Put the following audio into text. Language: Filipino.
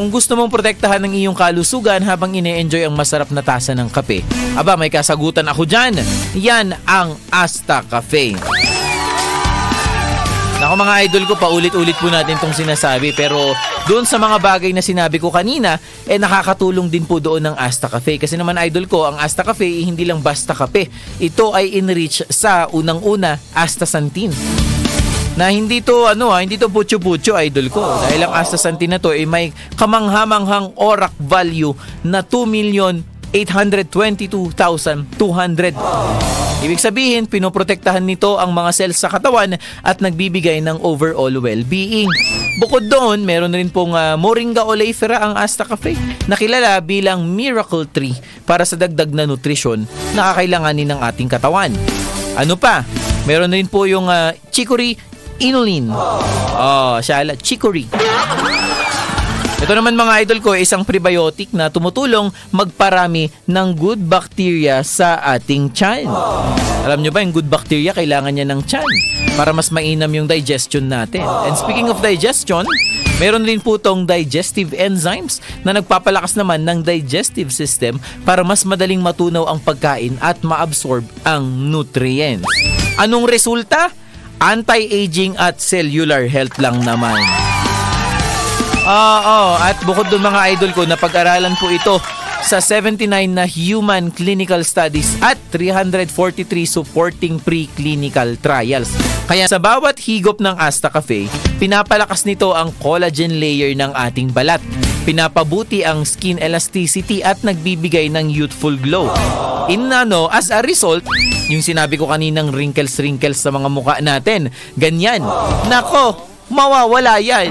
Kung gusto mong protektahan ng iyong kalusugan habang ine-enjoy ang masarap na tasa ng kape, aba may kasagutan ako dyan. Yan ang Asta Cafe. Naku mga idol ko, paulit-ulit po natin itong sinasabi, pero doon sa mga bagay na sinabi ko kanina, nakakatulong din po doon ng Asta Cafe. Kasi naman idol ko, ang Asta Cafe hindi lang basta kape. Ito ay enrich sa unang-una astaxanthin. Na hindi to putyo-putyo idol ko. Dahil ang astaxanthin na to ay may kamanghamanghang ORAC value na 2,822,200. Ibig sabihin, pinoprotektahan nito ang mga cells sa katawan at nagbibigay ng overall well-being. Bukod doon, meron rin pong Moringa oleifera ang Asta Cafe, na kilala bilang miracle tree para sa dagdag na nutrisyon na kakailanganin ng ating katawan. Ano pa? Meron rin po yung chicory inulin. Chicory. Ito naman mga idol ko, isang prebiotic na tumutulong magparami ng good bacteria sa ating tiyan. Alam nyo ba, yung good bacteria, kailangan niya ng tiyan para mas mainam yung digestion natin. And speaking of digestion, meron rin po tong digestive enzymes na nagpapalakas naman ng digestive system para mas madaling matunaw ang pagkain at ma-absorb ang nutrients. Anong resulta? Anti-aging at cellular health lang naman. At bukod doon mga idol ko, napag-aralan po ito sa 79 na human clinical studies at 343 supporting preclinical trials. Kaya sa bawat higop ng Asta Cafe, pinapalakas nito ang collagen layer ng ating balat. Pinapabuti ang skin elasticity at nagbibigay ng youthful glow. As a result, yung sinabi ko kaninang wrinkles sa mga mukha natin, ganyan. Nako, mawawala yan.